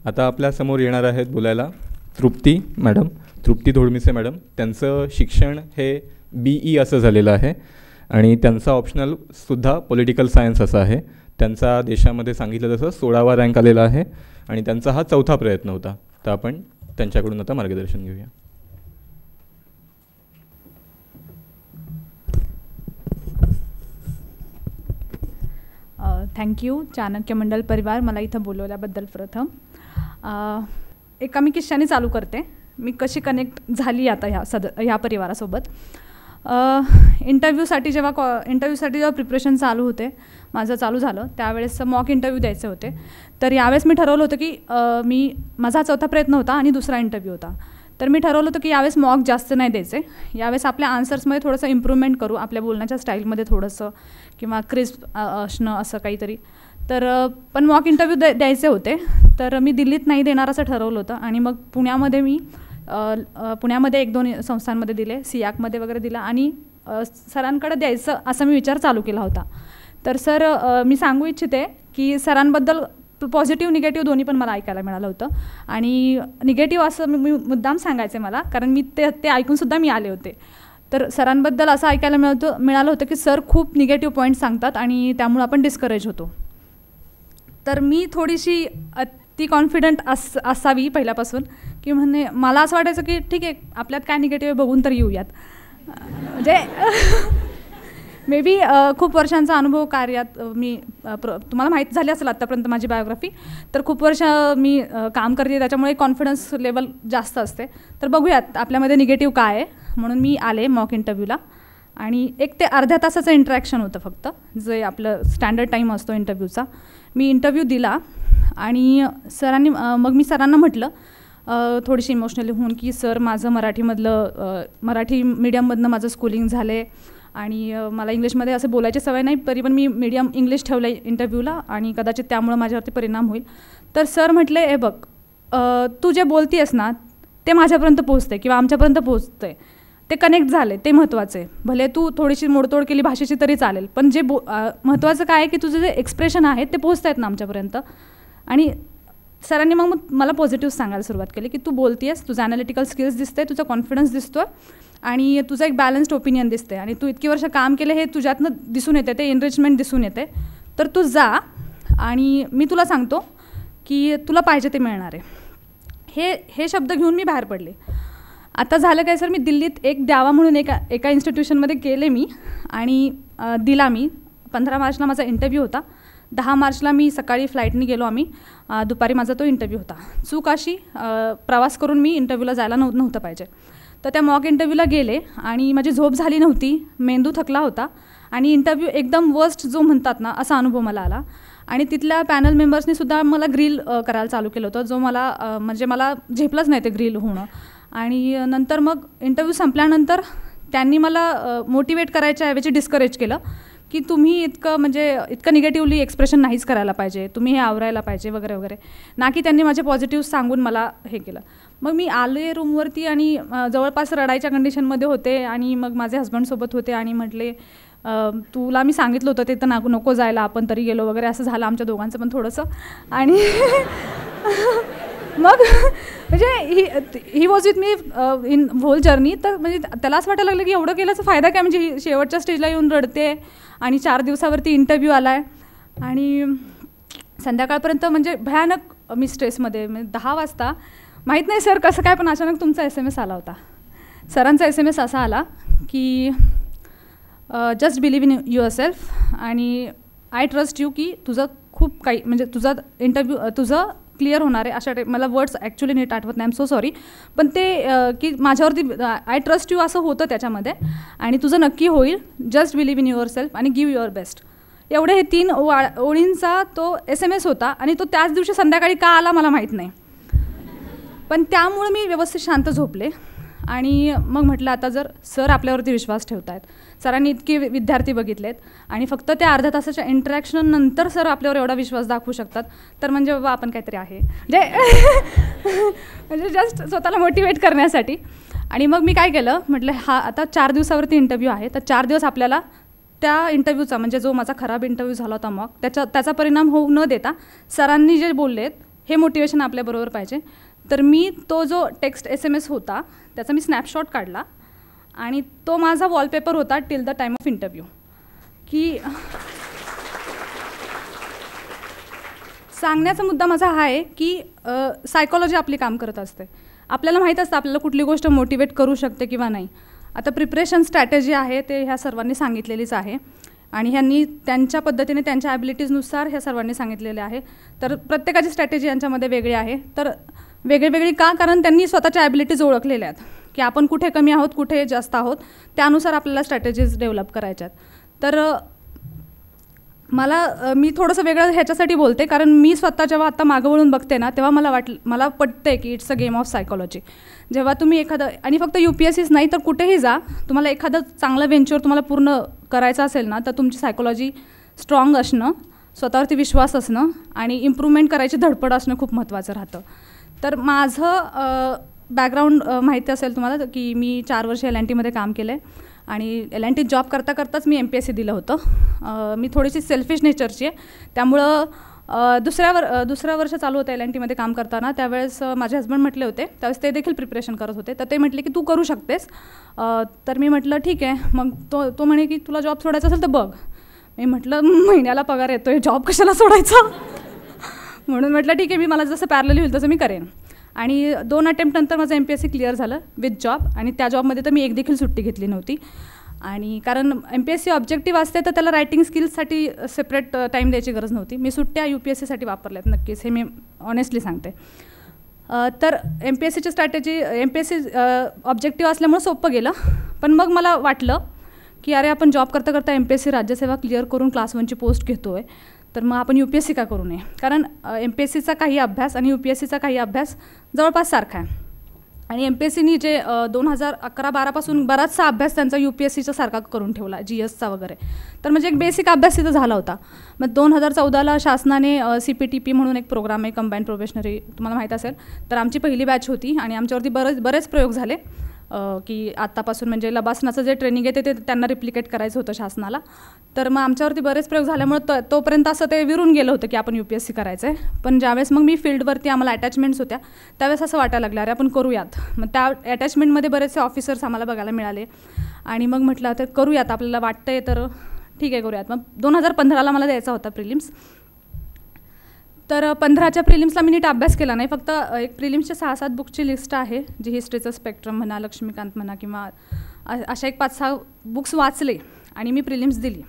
आता आपल्यासमोर येणार आहेत बोलायला तृप्ती मॅडम, तृप्ती धोडमिसे मॅडम. त्यांचं शिक्षण हे BE असं झालेलं आहे आणि त्यांचा ऑप्शनलसुद्धा पॉलिटिकल सायन्स असा आहे. त्यांचा देशामध्ये सांगितलं तसं 16वा रँक आलेला आहे आणि त्यांचा हा 4था प्रयत्न होता. तर आपण त्यांच्याकडून आता मार्गदर्शन घेऊया. थँक्यू चाणक्य मंडल परिवार, मला इथं बोलवल्याबद्दल. प्रथम एका मी किस्साने चालू करते, मी कशी कनेक्ट झाली आता ह्या परिवारासोबत. इंटरव्ह्यूसाठी जेव्हा प्रिपरेशन माझं चालू झालं त्यावेळेस मॉक इंटरव्ह्यू द्यायचे होते. तर यावेळेस मी ठरवलं होतं की माझा 4था प्रयत्न होता आणि दुसरा इंटरव्ह्यू होता. तर मी ठरवलं होतं की यावेळेस मॉक जास्त नाही द्यायचे, यावेळेस आपल्या आन्सर्समध्ये थोडंसं इम्प्रूव्हमेंट करू, आपल्या बोलण्याच्या स्टाईलमध्ये थोडंसं किंवा क्रिस्प असणं असं काहीतरी. तर पण मॉक इंटरव्ह्यू द्यायचे होते. तर मी दिल्लीत नाही देणार असं ठरवलं होतं आणि मग पुण्यामध्ये 1-2 संस्थांमध्ये दिले, सियाकमध्ये वगैरे दिला आणि सरांकडे द्यायचं असा मी विचार चालू केला होता. तर सर मी सांगू इच्छिते की सरांबद्दल पॉझिटिव्ह निगेटिव्ह दोन्ही पण मला ऐकायला मिळालं होतं. आणि निगेटिव्ह असं मी मुद्दाम सांगायचं आहे मला, कारण मी ते ऐकूनसुद्धा मी आले होते. तर सरांबद्दल असं ऐकायला मिळालं होतं की सर खूप निगेटिव्ह पॉईंट सांगतात आणि त्यामुळे आपण डिस्करेज होतो. तर मी थोडीशी अति कॉन्फिडंट असावी पहिल्यापासून, की म्हणजे मला असं वाटायचं की ठीक आहे आपल्यात काय निगेटिव्ह बघून तर येऊयात. म्हणजे मे बी खूप वर्षांचा अनुभव कार्यात मी तुम्हाला माहीत झाली असेल आत्तापर्यंत माझी बायोग्राफी. तर खूप वर्ष मी काम करते, त्याच्यामुळे कॉन्फिडन्स लेवल जास्त असते. तर बघूयात आपल्यामध्ये निगेटिव्ह काय आहे, म्हणून मी आले मॉक इंटरव्ह्यूला. आणि 1 ते अर्ध्या तासाचं इंटरॅक्शन होतं फक्त, जे आपलं स्टँडर्ड टाईम असतो इंटरव्ह्यूचा. मी इंटरव्ह्यू दिला आणि मग मी सरांना म्हटलं थोडीशी इमोशनली होऊन की सर माझं मराठी मीडियममधनं माझं स्कूलिंग झालं आहे आणि मला इंग्लिशमध्ये असं बोलायची सवय नाही, तरी पण मी मीडियम इंग्लिश ठेवलं आहे इंटरव्ह्यूला आणि कदाचित त्यामुळं माझ्यावरती परिणाम होईल. तर सर म्हटले हे बघ, तू जे बोलती आहेस ना ते माझ्यापर्यंत पोचते किंवा आमच्यापर्यंत पोचते, ते कनेक्ट झाले, ते महत्त्वाचे. भले तू थोडीशी मोडतोड केली भाषेची तरी चालेल, पण जे महत्त्वाचं काय आहे की तुझं जे एक्सप्रेशन आहे ते पोचत आहेत ना आमच्यापर्यंत. आणि सरांनी मग मला पॉझिटिव्ह सांगायला सुरुवात केली की तू बोलती आहेस, तुझं ॲनालिटिकल स्किल्स दिसते, तुझा कॉन्फिडन्स दिसतो आणि तुझं एक बॅलन्स्ड ओपिनियन दिसते आणि तू इतकी वर्ष काम केले हे तुझ्यातनं दिसून येते, ते एनरिचमेंट दिसून येते. तर तू जा आणि मी तुला सांगतो की तुला पाहिजे ते मिळणार आहे. हे शब्द घेऊन मी बाहेर पडले. आता झालं काय सर, मी दिल्लीत एक द्यावा म्हणून एका इन्स्टिट्यूशनमध्ये गेले मी आणि दिला मी. 15 मार्चला माझा इंटरव्ह्यू होता. 10 मार्चला मी सकाळी फ्लाईटने गेलो आम्ही, दुपारी माझा तो इंटरव्ह्यू होता. चूक अशी प्रवास करून मी इंटरव्ह्यूला जायला नव्हतं पाहिजे. तर त्या मॉक इंटरव्ह्यूला गेले आणि माझी झोप झाली नव्हती, मेंदू थकला होता आणि इंटरव्ह्यू एकदम वर्स्ट जो म्हणतात ना असा अनुभव मला आला. आणि तिथल्या पॅनल मेंबर्सनी सुद्धा मला ग्रिल करायला चालू केलं होतं, जो मला झेपलंच नाही ते ग्रिल होणं. आणि नंतर मग इंटरव्ह्यू संपल्यानंतर त्यांनी मला मोटिवेट करायच्या ऐवजी डिस्करेज केलं की तुम्ही इतकं निगेटिव्हली एक्सप्रेशन नाहीच करायला पाहिजे, तुम्ही हे आवरायला पाहिजे वगैरे वगैरे. ना की त्यांनी माझे पॉझिटिव्ह सांगून मला हे केलं. मग मी आले रूमवरती आणि जवळपास रडायच्या कंडिशनमध्ये होते आणि मग माझे हस्बंडसोबत होते आणि म्हटले तुला मी सांगितलं होतं ते तर नको जायला, आपण तरी गेलो वगैरे. असं झालं आमच्या दोघांचं पण थोडंसं. आणि मग म्हणजे he was with me in whole journey. तर म्हणजे त्याला असं वाटायला लागलं की एवढं केल्याचा फायदा काय, म्हणजे शेवटच्या स्टेजला येऊन रडते आणि 4 दिवसावरती इंटरव्ह्यू आला आहे आणि संध्याकाळपर्यंत म्हणजे भयानक मी स्ट्रेसमध्ये. 10 वाजता माहीत नाही सर कसं काय, पण अचानक तुमचा SMS आला होता. सरांचा SMS असा आला की just believe in your self आणि आय ट्रस्ट यू की तुझं खूप काही म्हणजे तुझा इंटरव्ह्यू तुझं क्लिअर होणार आहे. अशा टाईप मला वर्ड्स ॲक्च्युली नीट आठवत नाही, आय एम सो सॉरी. पण ते की माझ्यावरती आय ट्रस्ट यू असं होतं त्याच्यामध्ये आणि तुझं नक्की होईल, just believe in your self आणि गिव्ह युअर बेस्ट. एवढे हे 3 ओळींचा तो SMS होता आणि तो त्याच दिवशी संध्याकाळी का आला मला माहीत नाही. पण त्यामुळे मी व्यवस्थित शांत झोपले आणि मग म्हटलं आता जर सर आपल्यावरती विश्वास ठेवत आहेत, सरांनी इतके विद्यार्थी बघितलेत आणि फक्त त्या अर्ध्या तासाच्या इंटरॅक्शननंतर सर आपल्यावर एवढा विश्वास दाखवू शकतात, तर म्हणजे बाबा आपण काहीतरी आहे म्हणजे जस्ट स्वतःला मोटिवेट करण्यासाठी. आणि मग मी काय केलं, म्हटलं हा आता 4 दिवसावरती इंटरव्ह्यू आहे, तर 4 दिवस आपल्याला त्या इंटरव्ह्यूचा म्हणजे जो माझा खराब इंटरव्ह्यू झाला होता मग त्याचा परिणाम होऊ न देता सरांनी जे बोललेत हे मोटिवेशन आपल्याबरोबर पाहिजे. तर मी तो जो टेक्स्ट SMS होता त्याचा मी स्नॅपशॉट काढला आणि तो माझा वॉलपेपर होता till the time of interview. की सांगण्याचा मुद्दा माझा हा आहे की सायकॉलॉजी आपली काम करत असते. आपल्याला माहीत असतं आपल्याला कुठली गोष्ट मोटिवेट करू शकते किंवा नाही. आता प्रिपरेशन स्ट्रॅटेजी आहे ते ह्या सर्वांनी सांगितलेलीच आहे आणि ह्यांनी त्यांच्या पद्धतीने त्यांच्या ॲबिलिटीजनुसार ह्या सर्वांनी सांगितलेले आहे. तर प्रत्येकाची स्ट्रॅटेजी यांच्यामध्ये वेगळी आहे. तर वेगळी का? कारण त्यांनी स्वतःच्या ॲबिलिटीज ओळखलेल्या आहेत की आपण कुठे कमी आहोत, कुठे जास्त आहोत, त्यानुसार आपल्याला स्ट्रॅटेजीज डेव्हलप करायच्या आहेत. तर मी थोडंसं वेगळं ह्याच्यासाठी बोलते कारण मी स्वतः जेव्हा आता मागं वळून बघते ना तेव्हा मला पटते की it's a game of psychology. जेव्हा तुम्ही एखादं आणि फक्त UPSCच नाही तर कुठेही जा, तुम्हाला एखादं चांगलं व्हेंचर तुम्हाला पूर्ण करायचं असेल ना तर तुमची सायकॉलॉजी स्ट्रॉंग असणं, स्वतःवरती विश्वास असणं आणि इम्प्रूव्हमेंट करायची धडपड असणं खूप महत्त्वाचं राहतं. तर माझं बॅकग्राऊंड माहिती असेल तुम्हाला की मी 4 वर्ष LNTमध्ये काम केलं आहे आणि LNTत जॉब करताच मी MPSC दिलं होतं. मी थोडीशी सेल्फिश नेचरची आहे त्यामुळं दुसऱ्या वर्ष चालू होतं LNTमध्ये काम करताना. त्यावेळेस माझे हस्बंड म्हटले होते, त्यावेळेस ते देखील प्रिपरेशन करत होते, तर ते म्हटले की तू करू शकतेस. तर मी म्हटलं ठीक आहे. मग तो म्हणे की तुला जॉब सोडायचा असेल तर बघ. मी म्हटलं महिन्याला पगार येतो आहे, जॉब कशाला सोडायचा. म्हणून म्हटलं ठीक आहे, मला जसं पॅरलली होईल तसं मी करेन. आणि 2 अटेम्प्टनंतर माझं MPSC क्लिअर झालं विथ जॉब आणि त्या जॉबमध्ये तर मी एक देखील सुट्टी घेतली नव्हती. आणि कारण MPSC ऑब्जेक्टिव्ह असते तर त्याला रायटिंग स्किल्ससाठी सेपरेट टाईम द्यायची गरज नव्हती. मी सुट्ट्या UPSCसाठी वापरल्यात नक्कीच, हे मी ऑनेस्टली सांगते. तर MPSCची स्ट्रॅटेजी MPSC ऑब्जेक्टिव्ह असल्यामुळं सोपं गेलं. पण मग मला वाटलं की अरे आपण जॉब करता MPSC राज्यसेवा क्लिअर करून क्लास 1ची पोस्ट घेतो आहे, तर मग आपण UPSC का करू नये. कारण MPSCचा काही अभ्यास आणि UPSCचा काही अभ्यास जवळपास सारखा आहे. आणि MPSCनी जे 2011-12पासून बराचसा अभ्यास त्यांचा UPSCच्या सारखा करून ठेवला, GSचा वगैरे. तर म्हणजे एक बेसिक अभ्यास तिथं झाला होता. मग 2014ला शासनाने CPTP म्हणून एक प्रोग्राम आहे, कंबाईंड प्रोबेशनरी, तुम्हाला माहीत असेल. तर आमची पहिली बॅच होती आणि आमच्यावरती बरेच प्रयोग झाले की आत्तापासून म्हणजे लबासनाचं जे ट्रेनिंग आहे ते त्यांना रिप्लिकेट करायचं होतं शासनाला. तर मग आमच्यावरती बरेच प्रयोग झाल्यामुळे तोपर्यंत असं ते विरून गेलं होतं की आपण UPSC करायचं आहे. पण ज्यावेळेस मग मी फील्डवरती आम्हाला अटॅचमेंट्स होत्या त्यावेळेस असं वाटायला लागलं अरे आपण करूयात. मग त्या अटॅचमेंटमध्ये बरेचसे ऑफिसर्स आम्हाला बघायला मिळाले आणि मग म्हटलं तर करूयात, आपल्याला वाटतंय तर ठीक आहे करूयात. मग 2015ला मला द्यायचा होता प्रिलिम्स. तर 15च्या प्रिलिम्सला मी नीट अभ्यास केला नाही. फक्त एक प्रिलिम्सच्या 6-7 बुकची लिस्ट आहे, जी हिस्ट्रीचं स्पेक्ट्रम म्हणा, लक्ष्मीकांत म्हणा किंवा अशा एक 5-6 बुक्स वाचले आणि मी प्रिलिम्स दिली.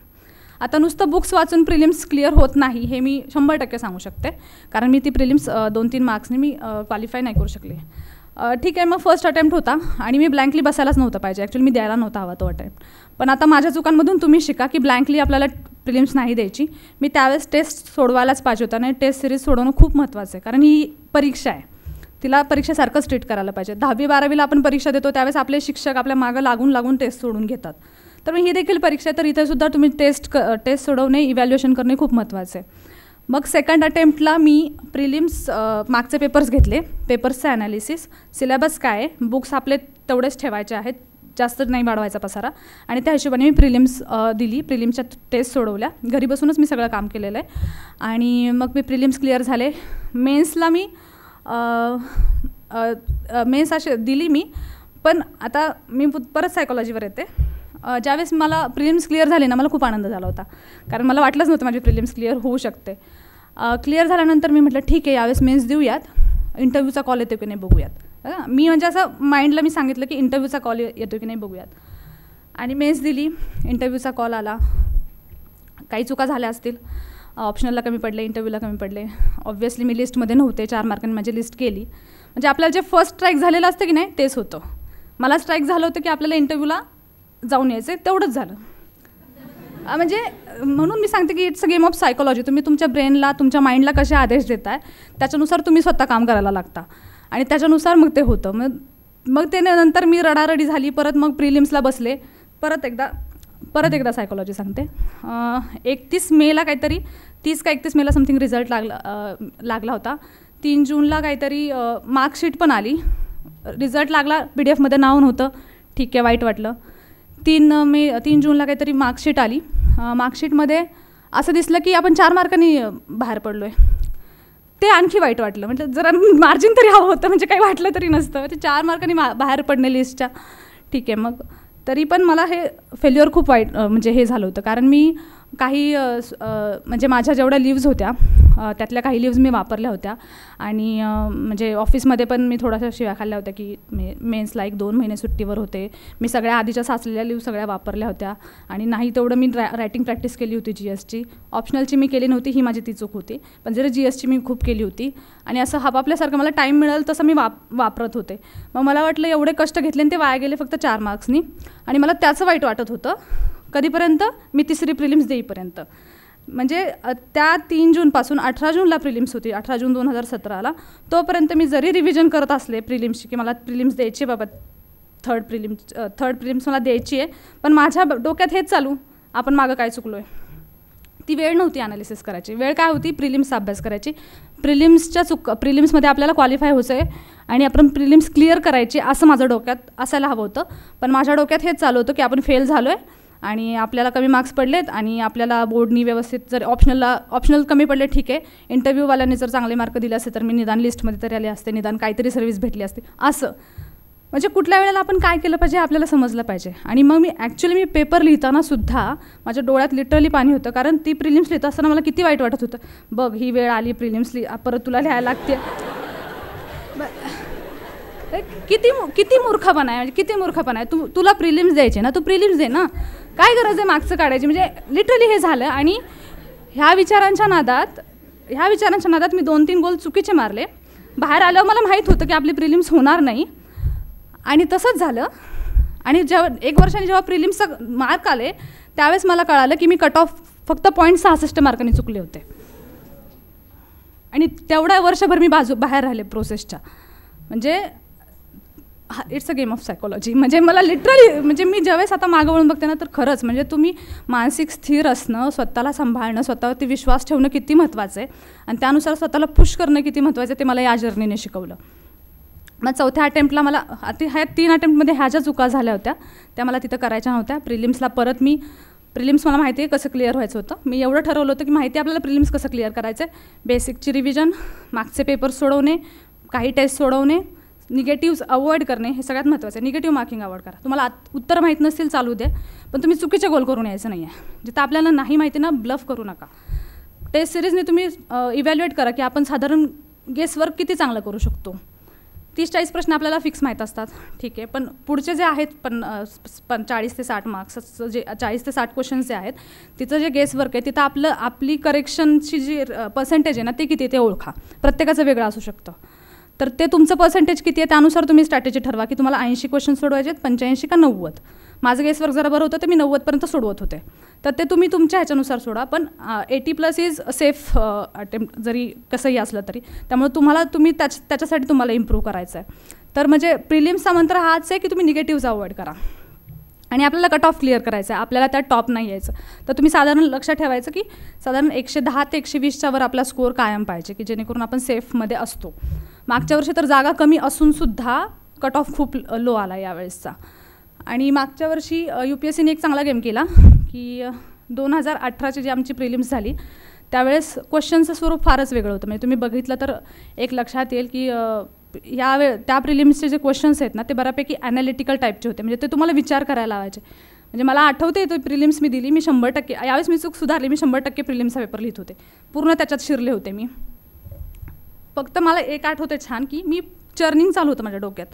आता नुसतं बुक्स वाचून प्रिलिम्स क्लिअर होत नाही हे मी 100% सांगू शकते, कारण मी ती प्रिलिम्स 2-3 मार्क्सनी मी क्वालिफाय नाही करू शकले. ठीक आहे, मग फर्स्ट अटेम्प्ट होता आणि मी ब्लँकली बसायलाच नव्हतं पाहिजे, ॲक्च्युली मी द्यायला नव्हता हवा तो अटेम्प्ट. पण आता माझ्या चुकांमधून तुम्ही शिका की ब्लँकली आपल्याला प्रिलिम्स नाही द्यायची. मी त्यावेळेस टेस्ट सोडवायलाच पाहिजे होता. आणि टेस्ट सिरीज सोडवणं खूप महत्त्वाचं आहे, कारण ही परीक्षा आहे, तिला परीक्षेसारखंच ट्रीट करायला पाहिजे. 10वी-12वीला आपण परीक्षा देतो त्यावेळेस आपले शिक्षक आपल्या मागं लागून टेस्ट सोडून घेतात. तर ही देखील परीक्षा आहे, तर इथेसुद्धा तुम्ही टेस्ट सोडवणे, इव्हॅल्युएशन करणे खूप महत्त्वाचं आहे. मग सेकंड अटेम्प्टला मी प्रिलिम्स मागचे पेपर्स घेतले, पेपर्सचं ॲनालिसिस, सिलेबस काय आहे, बुक्स आपले तेवढेच ठेवायचे आहेत, जास्त नाही वाढवायचा पसारा, आणि त्या हिशोबाने मी प्रिलिम्स दिली. प्रिलिम्सच्या टेस्ट सोडवल्या, घरी बसूनच मी सगळं काम केलेलं आहे. आणि मग मी प्रिलिम्स क्लिअर झाले. मेन्सला मी मेन्स अशी दिली मी. पण आता मी परत सायकॉलॉजीवर येते. ज्यावेळेस मला प्रिलिम्स क्लिअर झाले ना, मला खूप आनंद झाला होता, कारण मला वाटलंच नव्हतं माझी प्रिलिम्स क्लिअर होऊ शकते. क्लिअर झाल्यानंतर मी म्हटलं ठीक आहे, यावेळेस मेन्स देऊयात, इंटरव्ह्यूचा कॉल येतो की नाही बघूयात. मी म्हणजे असं माइंडला मी सांगितलं की इंटरव्ह्यूचा कॉल येतो की नाही बघूयात. आणि मेन्स दिली, इंटरव्ह्यूचा कॉल आला. काही चुका झाल्या असतील, ऑप्शनलला कमी पडले, इंटरव्ह्यूला कमी पडले. ऑब्व्हियसली मी लिस्टमध्ये नव्हते, 4 मार्कांनी माझी लिस्ट केली. म्हणजे आपल्याला जे फर्स्ट स्ट्राईक झालेलं असतं की नाही तेच होतं. मला स्ट्राईक झालं होतं की आपल्याला इंटरव्ह्यूला जाऊन यायचं, तेवढंच झालं. म्हणजे म्हणून मी सांगते की it's a game of psychology. तुम्ही तुमच्या ब्रेनला, तुमच्या माइंडला कसे आदेश देताय त्याच्यानुसार तुम्ही स्वतः काम करायला लागता आणि त्याच्यानुसार मग ते होतं. मग ते नंतर मी रडारडी झाली. परत मग प्रिलिम्सला बसले. परत एकदा सायकॉलॉजी सांगते. 31 मेला काहीतरी, 30 का 31 मेला समथिंग रिझल्ट लागला होता. 3 जूनला काहीतरी मार्कशीट पण आली. रिझल्ट लागला, PDF मध्ये नाव नव्हतं, ठीक आहे, वाईट वाटलं. 3 जूनला काहीतरी मार्कशीट आली. मार्कशीटमध्ये असं दिसलं की आपण 4 मार्कांनी बाहेर पडलो आहे. ते आणखी वाईट वाटलं. म्हटलं जरा मार्जिन तरी हवं होतं, म्हणजे काही वाटलं तरी नसतं. ते 4 मार्कांनी बाहेर पडणे लिस्टच्या. ठीक आहे, मग तरी पण मला हे फेल्युअर खूप वाईट म्हणजे हे झालं होतं. कारण मी काही म्हणजे माझ्या जेवढ्या लिव्ज होत्या त्यातल्या काही लिव्ज मी वापरल्या होत्या. आणि म्हणजे ऑफिसमध्ये पण मी थोड्याशा शिव्या खाल्ल्या होत्या की मेन्सला 1-2 महिने सुट्टीवर होते. मी सगळ्या आधीच्या साचलेल्या लिव्ह सगळ्या वापरल्या होत्या. आणि नाही तेवढं मी रायटिंग प्रॅक्टिस केली होती GSची. ऑप्शनलची मी केली नव्हती, ही माझी ती चूक होती. पण जरी GSची मी खूप केली होती. आणि असं हपापल्यासारखं मला टाईम मिळेल तसं मी वापरत होते. मग मला वाटलं एवढे कष्ट घेतले आणि ते वाया गेले फक्त 4 मार्क्सनी. आणि मला त्याचं वाईट वाटत होतं. कधीपर्यंत? मी 3री प्रिलिम्स देईपर्यंत. म्हणजे त्या 3 जूनपासून 18 जूनला प्रिलिम्स होती, 18 जून 2017ला. तोपर्यंत मी जरी रिव्हिजन करत असले प्रिलिम्सची की मला प्रिलिम्स द्यायची बाबा, थर्ड प्रिलिम्स मला द्यायची आहे, पण माझ्या डोक्यात हेच चालू, आपण मागं काय चुकलो आहे. ती वेळ नव्हती ॲनालिसिस करायची. वेळ काय होती? प्रिलिम्सचा अभ्यास करायची. प्रिलिम्समध्ये आपल्याला क्वालिफाय व्हायचं आहे आणि आपण प्रिलिम्स क्लिअर करायची असं माझं डोक्यात असायला हवं होतं. पण माझ्या डोक्यात हेच चालू होतं की आपण फेल झालो आहे आणि आपल्याला कमी मार्क्स पडलेत आणि आपल्याला बोर्डनी व्यवस्थित जर ऑप्शनल कमी पडले ठीक आहे, इंटरव्ह्यूवाल्यांनी जर चांगले मार्क दिले असते तर मी निदान लिस्टमध्ये तरी आले असते, निदान काहीतरी सर्व्हिस भेटली असते. असं म्हणजे कुठल्या वेळेला आपण काय केलं पाहिजे आपल्याला समजलं पाहिजे. आणि मग मी पेपर लिहिताना सुद्धा माझ्या डोळ्यात लिटरली पाणी होतं. कारण ती प्रिलिम्स लिहित असताना मला किती वाईट वाटत होतं. बघ ही वेळ आली, प्रिलिम्स परत तुला लिहायला लागते. किती मूर्खपणा आहे, म्हणजे किती मूर्खपणा आहे. तुला प्रिलिम्स द्यायचे ना, तू प्रिलिम्स दे ना, काय गरज आहे मार्क्स काढायची. म्हणजे लिटरली हे झालं. आणि ह्या विचारांच्या नादात मी 2-3 गोल चुकीचे मारले. बाहेर आल्यावर मला माहीत होतं की आपली प्रिलिम्स होणार नाही आणि तसंच झालं. आणि जेव्हा 1 वर्षाने जेव्हा प्रिलिम्सचा मार्क आले त्यावेळेस मला कळालं की मी कट ऑफ फक्त 0.66 मार्कांनी चुकले होते. आणि तेवढ्या वर्षभर मी बाहेर राहिले प्रोसेसच्या. म्हणजे it's a game of psychology. म्हणजे मला लिटरली म्हणजे मी ज्यावेळेस आता मागं वळून बघते ना तर खरंच म्हणजे तुम्ही मानसिक स्थिर असणं, स्वतःला सांभाळणं, स्वतःवरती विश्वास ठेवणं किती महत्त्वाचं आहे आणि त्यानुसार स्वतःला पुश करणं किती महत्त्वाचं आहे ते मला या जर्नीने शिकवलं. मग 4थ्या अटेम्प्टला मला ह्या 3 अटेम्प्टमध्ये ह्या ज्या चुका झाल्या होत्या त्या मला तिथं करायच्या नव्हत्या. प्रिलिम्सला परत प्रिलिम्स मला माहिती आहे कसं क्लिअर व्हायचं होतं. मी एवढं ठरवलं होतं की माहिती आपल्याला प्रिलिम्स कसं क्लिअर करायचं आहे. बेसिकची रिव्हिजन, मागचे पेपर्स सोडवणे, काही टेस्ट सोडवणे, निगेटिव्स अवॉइड करणे हे सगळ्यात महत्त्वाचं आहे. निगेटिव्ह मार्किंग अवॉइड करा. तुम्हाला उत्तर माहीत नसतील चालू दे, पण तुम्ही चुकीचे गोल करून यायचं नाही आहे. जिथं आपल्याला नाही माहिती ना ब्लफ करू नका. टेस्ट सिरीजने तुम्ही इव्हॅल्युएट करा की आपण साधारण गेसवर्क किती चांगलं करू शकतो. 30-40 प्रश्न आपल्याला फिक्स माहीत असतात, ठीक आहे. पण पुढचे जे आहेत 40 ते 60 मार्क्सचं जे 40 ते 60 क्वेश्चन्स जे आहेत तिचं जे गेसवर्क आहे तिथं आपली करेक्शनची जी पर्सेंटेज आहे ना ते किती ते ओळखा. प्रत्येकाचं वेगळं असू शकतं. तर ते तुमचं पर्सेंटेज किती आहे त्यानुसार तुम्ही स्ट्रॅटेजी ठरवा की तुम्हाला 80 क्वेश्चन सोडवायचे आहेत, 85 का 90. माझं गेसवर्क जरा बरं होतं तर मी 90पर्यंत सोडवत होते. तर ते तुम्ही तुमच्या ह्याच्यानुसार सोडा. पण 80+ इज सेफ अटेम्प्ट जरी कसंही असलं तरी. त्यामुळे तुम्ही त्याच्यासाठी तुम्हाला इम्प्रूव्ह करायचं आहे. तर म्हणजे प्रिलिम्सचा मंत्र हाच आहे की तुम्ही निगेटिव्हज अवॉइड करा आणि आपल्याला कट ऑफ क्लिअर करायचं आहे. आपल्याला त्यात टॉप नाही यायचं. तर तुम्ही साधारण लक्षात ठेवायचं की साधारण 110 ते 120च्या वर आपला स्कोअर कायम पाहिजे की जेणेकरून आपण सेफमध्ये असतो. मागच्या वर्षी तर जागा कमी असूनसुद्धा कट ऑफ खूप लो आला यावेळेसचा. आणि मागच्या वर्षी UPSCने एक चांगला गेम केला की 2018ची जी आमची प्रिलिम्स झाली त्यावेळेस क्वेश्चनचं स्वरूप फारच वेगळं होतं. म्हणजे तुम्ही बघितलं तर एक लक्षात येईल की त्या प्रिलिम्सचे जे क्वेश्चन्स आहेत ना ते बऱ्यापैकी ॲनालिटिकल टाईपचे होते. म्हणजे ते तुम्हाला विचार करायला लावायचे. म्हणजे मला आठवते तो प्रिलिम्स मी दिली, मी 100% यावेळेस मी चूक सुधारली, मी 100% प्रिलिम्सचा पेपर लिहित होते, पूर्ण त्याच्यात शिरले होते मी. फक्त मला एक आठवते छान की मी चर्निंग चालू होतं माझ्या डोक्यात.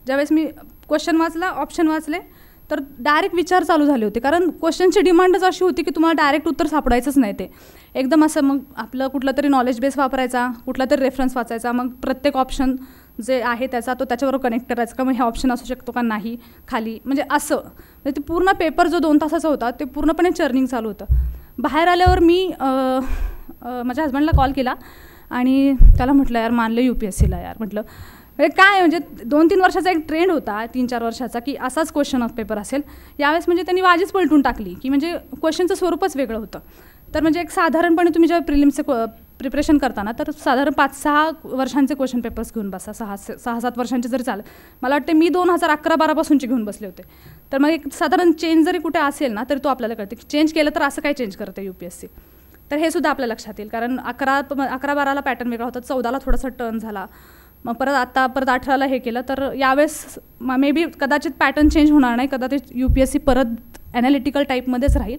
ज्यावेळेस मी क्वेश्चन वाचला, ऑप्शन वाचले तर डायरेक्ट विचार चालू झाले होते. कारण क्वेश्चनची डिमांडच अशी होती की तुम्हाला डायरेक्ट उत्तर सापडायचंच नाही. ते एकदम असं मग आपलं कुठलं तरी नॉलेज बेस वापरायचा, कुठला तरी रेफरन्स वाचायचा, मग प्रत्येक ऑप्शन जे आहे त्याच्याबरोबर कनेक्ट करायचं का मग हे ऑप्शन असू शकतो का नाही खाली, म्हणजे असं. म्हणजे ते पूर्ण पेपर जो 2 तासाचा होता ते पूर्णपणे चर्निंग चालू होतं. बाहेर आल्यावर मी माझ्या हजबंडला कॉल केला आणि त्याला म्हटलं यार मानलं UPSCला यार. म्हटलं काय म्हणजे 2-3 वर्षाचा एक ट्रेंड होता, 3-4 वर्षाचा की असाच क्वेश्चन ऑफ पेपर असेल. यावेळेस म्हणजे त्यांनी वाजीच पलटून टाकली की म्हणजे क्वेश्चनचं स्वरूपच वेगळं होतं. तर म्हणजे एक साधारणपणे तुम्ही जेव्हा प्रिलिम्सचं प्रिपरेशन करताना तर साधारण 5-6 वर्षांचे क्वेश्चन पेपर्स घेऊन बसा. 6-7 वर्षांचे जरी चालेल. मला वाटते मी 2011-12 पासूनचे घेऊन बसले होते. तर मग एक साधारण चेंज जरी कुठे असेल ना तरी तो आपल्याला कळते की चेंज केलं तर असं काय चेंज करते UPSC. तर हे सुद्धा आपल्या लक्षात येईल, कारण 11-12ला पॅटर्न वेगळा होता, 14ला थोडासा टर्न झाला, मग परत 18ला हे केलं. तर यावेळेस मे बी कदाचित पॅटर्न चेंज होणार नाही, कदाचित UPSC परत ॲनालिटिकल टाईपमध्येच राहील.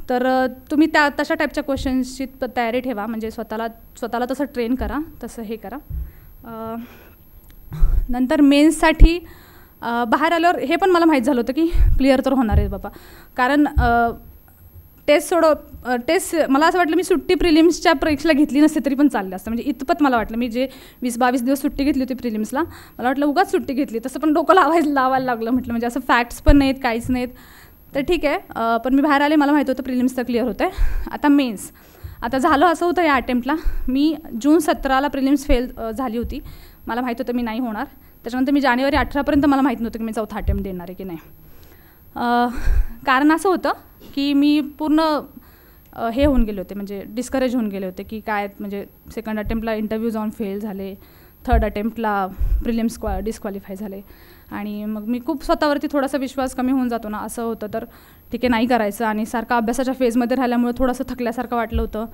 तर तुम्ही तशा टाईपच्या क्वेश्चन्सची तयारी ठेवा, म्हणजे स्वतःला तसं ट्रेन करा, तसं हे करा. नंतर मेन्ससाठी बाहेर आल्यावर हे पण मला माहीत झालं होतं की क्लिअर तर होणार आहे बाबा, कारण टेस्ट मला असं वाटलं मी सुट्टी प्रिलिम्सच्या परीक्षेला घेतली नसते तरी पण चाललं असतं, म्हणजे इतपत मला वाटलं. मी जे 20-22 दिवस सुट्टी घेतली होती प्रिलिम्सला, मला वाटलं उगाच सुट्टी घेतली, तसं पण डोकं लावायला लागलं. म्हटलं म्हणजे असं फॅक्ट्स पण नाहीत, काहीच नाहीत, तर ठीक आहे. पण मी बाहेर आले, मला माहीत होतं प्रिलिम्स तर क्लिअर होतं आहे. आता मेन्स, आता झालं असं होतं या अटेम्प्टला, मी जून 17ला प्रिलिम्स फेल झाली होती, मला माहीत होतं मी नाही होणार. त्याच्यानंतर मी जानेवारी 18पर्यंत मला माहीत नव्हतं की मी चौथा अटेम्प्ट देणार आहे की नाही. कारण असं होतं की मी पूर्ण हे होऊन गेले होते, म्हणजे डिस्करेज होऊन गेले होते की काय, म्हणजे सेकंड अटेम्प्टला इंटरव्ह्यू जाऊन फेल झाले, थर्ड अटेम्प्टला प्रिलिम्स डिस्क्वालिफाय झाले, आणि मग मी खूप स्वतःवरती थोडासा विश्वास कमी होऊन जातो ना, असं होतं. तर ठीक आहे, नाही करायचं, आणि सारखं अभ्यासाच्या फेजमध्ये राहिल्यामुळे थोडंसं थकल्यासारखं वाटलं होतं.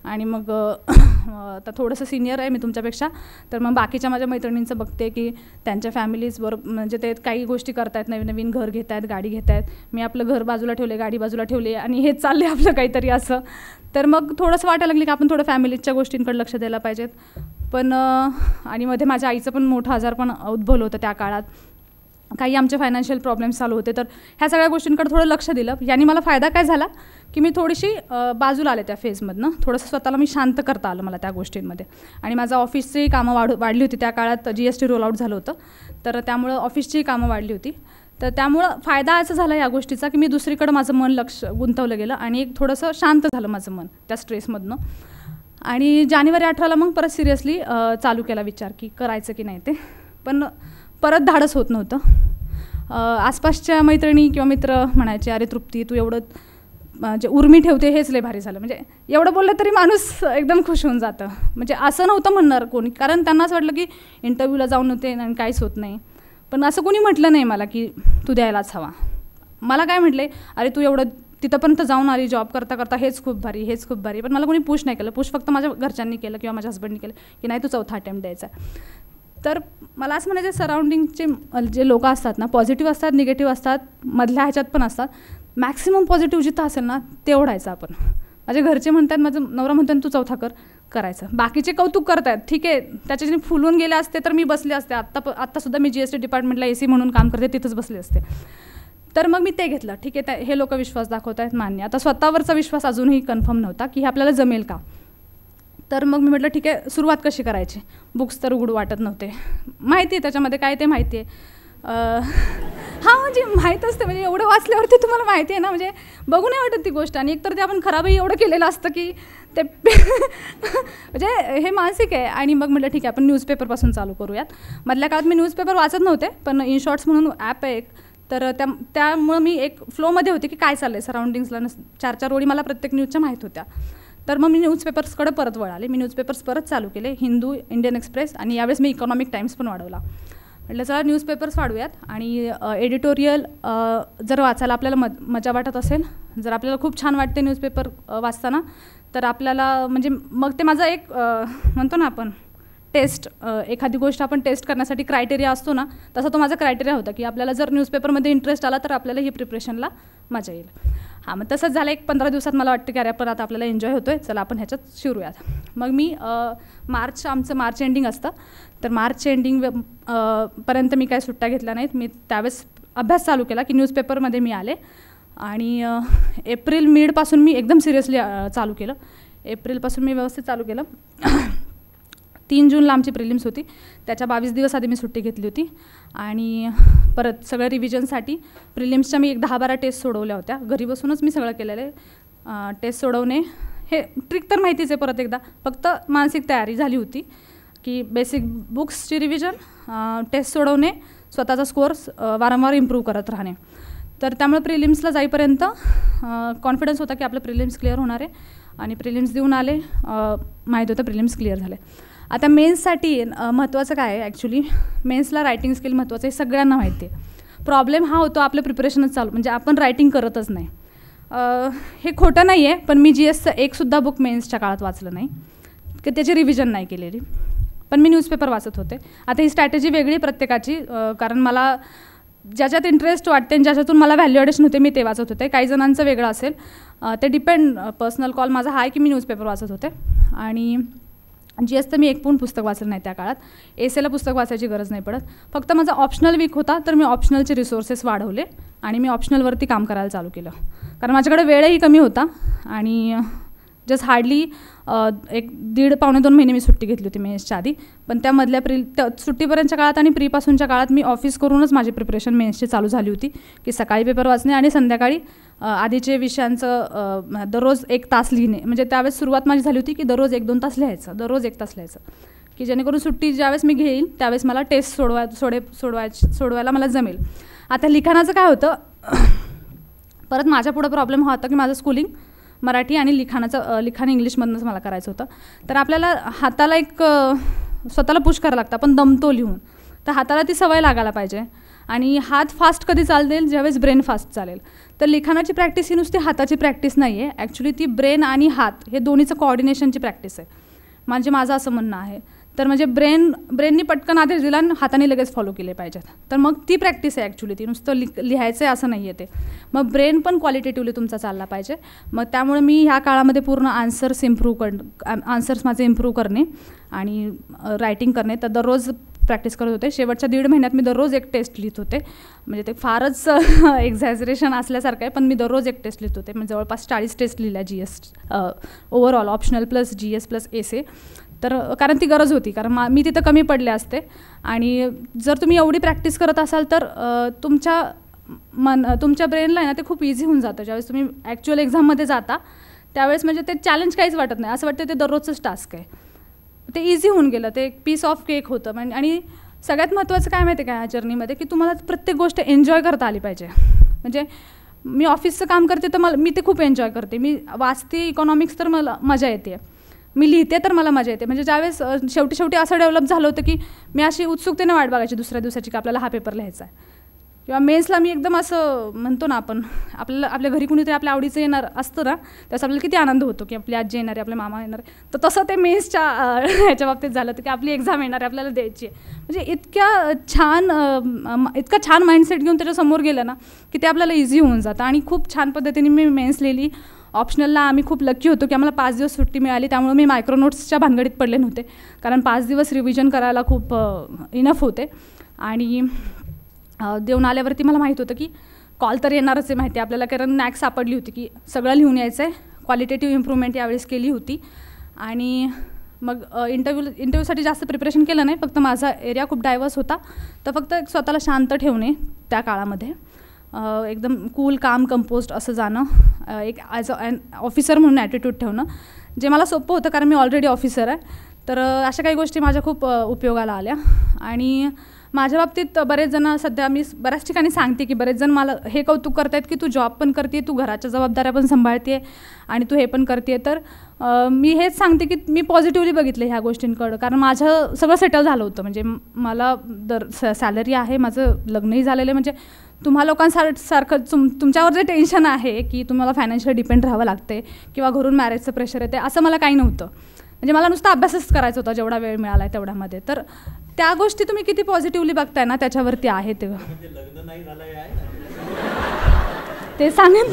आणि मग आता थोडंसं सिनियर आहे मी तुमच्यापेक्षा, तर मग बाकीच्या माझ्या मैत्रिणींचं बघते की त्यांच्या फॅमिलीजबरोबर म्हणजे ते काही गोष्टी करतायत, नवीन नवीन घर घेत आहेत, गाडी घेत आहेत, मी आपलं घर बाजूला ठेवले, गाडी बाजूला ठेवली, आणि हेच चालले आपलं काहीतरी असं. तर मग थोडंसं वाटायला लागलं की आपण थोडं फॅमिलीच्या गोष्टींकडे लक्ष द्यायला पाहिजेत. पण आणि मध्ये माझ्या आईचं पण मोठं आजार पण उद्भवलं होतं त्या काळात, काही आमचे फायनान्शियल प्रॉब्लेम्स चालू होते, तर ह्या सगळ्या गोष्टींकडे थोडं लक्ष दिलं. याने मला फायदा काय झाला की मी थोडीशी बाजूला आले त्या फेजमधनं, थोडंसं स्वतःला मी शांत करता आलं मला त्या गोष्टींमध्ये. आणि माझं ऑफिसचीही कामं वाढली होती, त्या काळात GST रोल आउट झालं होतं, तर त्यामुळं ऑफिसचीही कामं वाढली होती. तर त्यामुळं फायदा असं झाला या गोष्टीचा की मी दुसरीकडं माझं मन गुंतवलं गेलं, आणि एक थोडंसं शांत झालं माझं मन त्या स्ट्रेसमधनं. आणि जानेवारी 18ला मग परत सिरियसली चालू केला विचार की करायचं की नाही ते, पण परत धाडस होत नव्हतं. आसपासच्या मैत्रिणी किंवा मित्र म्हणायचे, अरे तृप्ती तू एवढं म्हणजे उर्मी ठेवते, हेच लय भारी झालं, म्हणजे एवढं बोललं तरी माणूस एकदम खुश होऊन जातं. म्हणजे असं नव्हतं म्हणणार कोणी, कारण त्यांना असं वाटलं की इंटरव्ह्यूला जाऊन होते आणि काहीच होत नाही. पण असं कोणी म्हटलं नाही मला की तू द्यायलाच हवा. मला काय म्हटले, अरे तू एवढं तिथंपर्यंत जाऊन आली जॉब करता करता, हेच खूप भारी, हेच खूप भारी. पण मला कोणी पुश नाही केलं, पुश फक्त माझ्या घरच्यांनी केलं किंवा माझ्या हस्बंडनी केलं की नाही तू चौथा अटेम्प्ट द्यायचा. तर मला असं म्हणायचं, सराउंडिंगचे जे लोक असतात ना, पॉझिटिव्ह असतात, निगेटिव्ह असतात, मधल्या ह्याच्यात पण असतात. मॅक्सिमम पॉझिटिव्ह जिथं असेल ना ते ओढायचं आपण. माझे घरचे म्हणतात, माझं नवरा म्हणतात तू चौथा करायचं, बाकीचे कौतुक करतायत, ठीक आहे, त्याच्याने फुलून गेले असते तर मी बसले असते. आत्तासुद्धा मी GST डिपार्टमेंटला AC म्हणून काम करते, तिथंच बसले असते. तर मग मी ते घेतलं, ठीक आहे, हे लोक विश्वास दाखवत आहेत, मान्य. आता स्वतःवरचा विश्वास अजूनही कन्फर्म नव्हता की हे आपल्याला जमेल का. तर मग मी म्हटलं ठीक आहे, सुरुवात कशी करायची. बुक्स तर उघडू वाटत नव्हते, माहिती आहे त्याच्यामध्ये काय ते माहिती आहे. हां, म्हणजे माहीत असते, म्हणजे एवढं वाचल्यावरती तुम्हाला माहिती आहे ना, म्हणजे बघू नाही वाटत ती गोष्ट. आणि एकतर ते आपण खराबही एवढं केलेलं असतं की ते म्हणजे हे मानसिक आहे. आणि मग म्हटलं ठीक आहे, आपण न्यूजपेपरपासून चालू करूयात. मधल्या काळात मी न्यूजपेपर वाचत नव्हते, पण इन शॉर्ट्स म्हणून ॲप आहे एक, तर त्यामुळं मी एक फ्लोमध्ये होते की काय चाललं आहे सराउंडिंग्सला. 4-4 ओळी मला प्रत्येक न्यूजच्या माहीत होत्या. तर मग मी न्यूजपेपर्सकडे परत वळाले. मी न्यूजपेपर्स परत चालू केले, हिंदू, इंडियन एक्सप्रेस, आणि यावेळेस मी इकॉनॉमिक टाइम्स पण वाढवला. म्हटलं चला न्यूजपेपर्स वाढवूयात. आणि एडिटोरियल जर वाचायला आपल्याला मजा वाटत असेल, जर आपल्याला खूप छान वाटते न्यूजपेपर वाचताना, तर आपल्याला म्हणजे मग ते माझा एक म्हणतो ना आपण टेस्ट, एखादी गोष्ट आपण टेस्ट करण्यासाठी क्रायटेरिया असतो ना, तसा तो माझा क्रायटेरिया होता की आपल्याला जर न्यूजपेपरमध्ये इंटरेस्ट आला तर आपल्याला ही प्रिपरेशनला मजा येईल. हां, मग तसंच झालं. एक 15 दिवसात मला वाटतं की अरे आपण आता आपल्याला एन्जॉय होतो आहे, चला आपण ह्याच्यात शिरूयात. मग मी आमचं मार्च एंडिंग असतं, तर मार्च एंडिंग पर्यंत मी काय सुट्ट्या घेतल्या नाहीत. मी त्यावेळेस अभ्यास चालू केला की न्यूजपेपरमध्ये मी आले. आणि एप्रिल मिडपासून मी एकदम सिरियसली चालू केलं. एप्रिलपासून मी व्यवस्थित चालू केलं. 3 जूनला आमची प्रिलिम्स होती, त्याच्या 22 दिवस आधी मी सुट्टी घेतली होती. आणि परत सगळं रिव्हिजनसाठी प्रिलिम्सच्या मी एक 10-12 टेस्ट सोडवल्या होत्या, घरी बसूनच मी सगळं केलेलं आहे. टेस्ट सोडवणे हे ट्रिक तर माहितीच आहे, परत एकदा फक्त मानसिक तयारी झाली होती की बेसिक बुक्सची रिव्हिजन, टेस्ट सोडवणे, स्वतःचा स्कोअर्स वारंवार इम्प्रूव्ह करत राहणे. तर त्यामुळे प्रिलिम्सला जाईपर्यंत कॉन्फिडन्स होता की आपलं प्रिलिम्स क्लिअर होणार आहे. आणि प्रिलिम्स देऊन आले, माहीत होतं प्रिलिम्स क्लिअर झाले. आता मेन्ससाठी महत्त्वाचं काय आहे, ॲक्च्युली मेन्सला रायटिंग स्किल महत्त्वाचं आहे, सगळ्यांना माहिती आहे. प्रॉब्लेम हा होतो आपलं प्रिपरेशनच चालू, म्हणजे आपण रायटिंग करतच नाही. हे खोटं नाही आहे, पण मी GSचं एकसुद्धा बुक मेन्सच्या काळात वाचलं नाही, की त्याची रिव्हिजन नाही केलेली. पण मी न्यूजपेपर वाचत होते. आता ही स्ट्रॅटेजी वेगळी प्रत्येकाची, कारण मला ज्याच्यात इंटरेस्ट वाटते आणि ज्याच्यातून मला व्हॅल्यू ॲडिशन होते मी ते वाचत होते. काही जणांचं वेगळं असेल, ते डिपेंड, पर्सनल कॉल माझा हा आहे की मी न्यूजपेपर वाचत होते. आणि GSचं मी एक पण पुस्तक वाचलं नाही त्या काळात. एसेला पुस्तक वाचायची गरज नाही पडत. फक्त माझा ऑप्शनल वीक होता, तर मी ऑप्शनलचे रिसोर्सेस वाढवले आणि मी ऑप्शनलवरती काम करायला चालू केलं, कारण माझ्याकडे वेळही कमी होता. आणि जस्ट हार्डली 1.5-2 महिने मी सुट्टी घेतली होती मेन्सच्या आधी. पण त्यामधल्या सुट्टीपर्यंतच्या काळात आणि प्रीपासूनच्या काळात मी ऑफिस करूनच माझी प्रिपरेशन मेन्सची चालू झाली होती, की सकाळी पेपर वाचणे आणि संध्याकाळी आधीचे विषयांचं दररोज 1 तास लिहिणे. म्हणजे त्यावेळेस सुरुवात माझी झाली होती की दररोज 1-2 तास लिहायचं, दररोज 1 तास लिहायचं, की जेणेकरून सुट्टी ज्यावेळेस मी घेईन त्यावेळेस मला टेस्ट सोडवायला मला जमेल. आता लिखाणाचं काय होतं, परत माझ्या पुढं प्रॉब्लेम हा होता की माझं स्कूलिंग मराठी आणि लिखाण इंग्लिशमधूनच मला करायचं होतं. तर आपल्याला हाताला एक स्वतःला पुश करायला लागतं, आपण दमतो लिहून, तर हाताला ती सवय लागायला पाहिजे. आणि हात फास्ट कधी चालतील, ज्यावेळेस ब्रेन फास्ट चालेल. तर लिखाणाची प्रॅक्टिस ही नुसती हाताची प्रॅक्टिस नाही आहे, ॲक्च्युली ती ब्रेन आणि हात हे दोन्हीचं कॉर्डिनेशनची प्रॅक्टिस आहे, म्हणजे माझं असं म्हणणं आहे. तर म्हणजे ब्रेननी पटकन आदेश दिला आणि हाताने लगेच फॉलो केले पाहिजेत. तर मग ती प्रॅक्टिस आहे ॲक्च्युली, ती नुसतं लिहायचं आहे असं नाही आहे ते. मग ब्रेन पण क्वालिटेटिव्हली तुमचा चालला पाहिजे. मग त्यामुळे मी ह्या काळामध्ये पूर्ण आन्सर्स माझे इम्प्रूव्ह करणे आणि रायटिंग करणे, तर दररोज प्रॅक्टिस करत होते. शेवटच्या 1.5 महिन्यात मी दररोज 1 टेस्ट लिहित होते. म्हणजे ते फारच एक्झॅजरेशन असल्यासारखं आहे, पण मी दररोज 1 टेस्ट लिहित होते. म्हणजे जवळपास 40 टेस्ट लिहिल्या GS overall, optional plus GS plus essay. तर कारण ती गरज होती, कारण मी तिथं कमी पडले असते. आणि जर तुम्ही एवढी प्रॅक्टिस करत असाल तर तुमच्या ब्रेनला आहे ना ते खूप इझी होऊन जातं. ज्यावेळेस तुम्ही ॲक्च्युअल एक्झाममध्ये जाता त्यावेळेस म्हणजे ते चॅलेंज काहीच वाटत नाही, असं वाटतं ते दररोजचंच टास्क आहे. ते इझी होऊन गेलं, ते एक पीस ऑफ केक होतं. म्हणजे आणि सगळ्यात महत्त्वाचं काय माहिती आहे का ह्या जर्नीमध्ये, की तुम्हाला प्रत्येक गोष्ट एन्जॉय करता आली पाहिजे. म्हणजे मी ऑफिसचं काम करते तर मी ते खूप एन्जॉय करते. मी वाचते इकॉनॉमिक्स तर मला मजा येते, मी लिहिते तर मला मजा येते. म्हणजे ज्यावेळेस शेवटी असं डेव्हलप झालं होतं की मी अशी उत्सुकतेने वाट बघायची दुसऱ्या दिवसाची की आपल्याला हा पेपर लिहायचा आहे. किंवा मेन्सला मी एकदम असं म्हणतो ना आपण, आपल्या घरी कुणीतरी आपल्या आवडीचं येणार असतं ना, त्याचा आपल्याला किती आनंद होतो की आपली आजी येणार आहे, आपले मामा येणार आहे. तर तसं ते मेन्सच्या ह्याच्या बाबतीत झालं होतं की आपली एक्झाम येणार आहे, आपल्याला द्यायची आहे. म्हणजे इतका छान माइंडसेट घेऊन त्याच्यासमोर गेलं ना की ते आपल्याला इझी होऊन जातं. आणि खूप छान पद्धतीने मी मेन्स लिहिली. ऑप्शनलला आम्ही खूप लकी होतो की आम्हाला 5 दिवस सुट्टी मिळाली, त्यामुळे मी मायक्रोनोट्सच्या भानगडीत पडले नव्हते, कारण 5 दिवस रिव्हिजन करायला खूप इनफ होते. आणि देऊन आल्यावरती मला माहीत होतं की कॉल तर येणारच आहे, माहिती आहे आपल्याला, कारण नॅक सापडली होती की सगळं लिहून यायचं आहे. क्वालिटेटिव्ह इम्प्रूव्हमेंट यावेळेस केली होती. आणि मग इंटरव्ह्यूसाठी जास्त प्रिपरेशन केलं नाही, फक्त माझा एरिया खूप डायव्हर्स होता. तर फक्त स्वतःला शांत ठेवणे, त्या काळामध्ये एकदम कूल काम कंपोस्ट असं जाणं, एक ॲज अ ऑफिसर म्हणून ॲटिट्यूड ठेवणं, जे मला सोपं होतं कारण मी ऑलरेडी ऑफिसर आहे. तर अशा काही गोष्टी माझ्या खूप उपयोगाला आल्या. आणि माझ्या बाबतीत बरेच जण, सध्या मी बऱ्याच ठिकाणी सांगते की बरेच जण मला हे कौतुक करतायत की तू जॉब पण करते, तू घराच्या जबाबदाऱ्या पण सांभाळते आणि तू हे पण करते. तर मी हेच सांगते की मी पॉझिटिव्हली बघितले ह्या गोष्टींकडं, कारण माझं सगळं सेटल झालं होतं. म्हणजे मला सॅलरी आहे, माझं लग्नही झालेलं आहे. म्हणजे तुम्हा लोकांसारखं तुमच्यावर जे टेन्शन आहे की तुम्हाला फायनान्शियल डिपेंड राहावं लागते किंवा घरून मॅरेजचं प्रेशर येते, असं मला काही नव्हतं. म्हणजे मला नुसता अभ्यासच करायचा होता, जेवढा वेळ मिळाला आहे तेवढ्यामध्ये. तर त्या गोष्टी तुम्ही किती पॉझिटिव्हली बघताय ना त्याच्यावरती आहे ते सांगेन.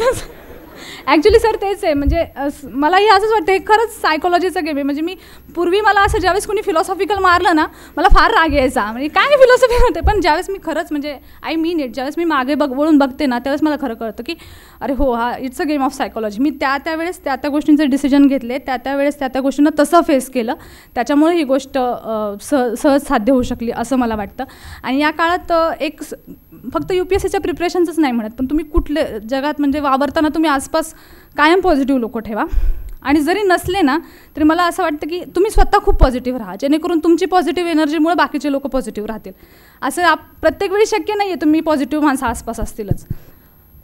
ॲक्च्युली सर तेच आहे. म्हणजे मलाही असंच वाटतं हे खरंच सायकोलॉजीचं गेम आहे. म्हणजे मी पूर्वी मला असं ज्यावेळेस कोणी फिलॉसॉफिकल मारलं ना मला फार राग यायचा, म्हणजे काय नाही फिलॉसॉफी होते. पण ज्यावेळेस मी खरंच म्हणजे आय मीन इट, ज्यावेळेस मी मागे वळून बघते ना त्यावेळेस मला खरं कळतं की अरे हो, हा it's a game of psychology. मी त्यावेळेस त्या गोष्टींचे डिसिजन घेतले, त्यावेळेस त्या गोष्टींना तसं फेस केलं, त्याच्यामुळे ही गोष्ट सहज साध्य होऊ शकली असं मला वाटतं. आणि या काळात एक फक्त UPSCच्या प्रिपरेशनचंच नाही म्हणत, पण तुम्ही कुठले जगात म्हणजे वावरताना तुम्ही आसपास कायम पॉझिटिव्ह लोक ठेवा. आणि जरी नसले ना तरी मला असं वाटतं की तुम्ही स्वतः खूप पॉझिटिव्ह राहा, जेणेकरून तुमची पॉझिटिव्ह एनर्जीमुळे बाकीचे लोक पॉझिटिव्ह राहतील. असं प्रत्येक वेळी शक्य नाही आहे तुम्ही पॉझिटिव्ह माणसं आसपास असतीलच,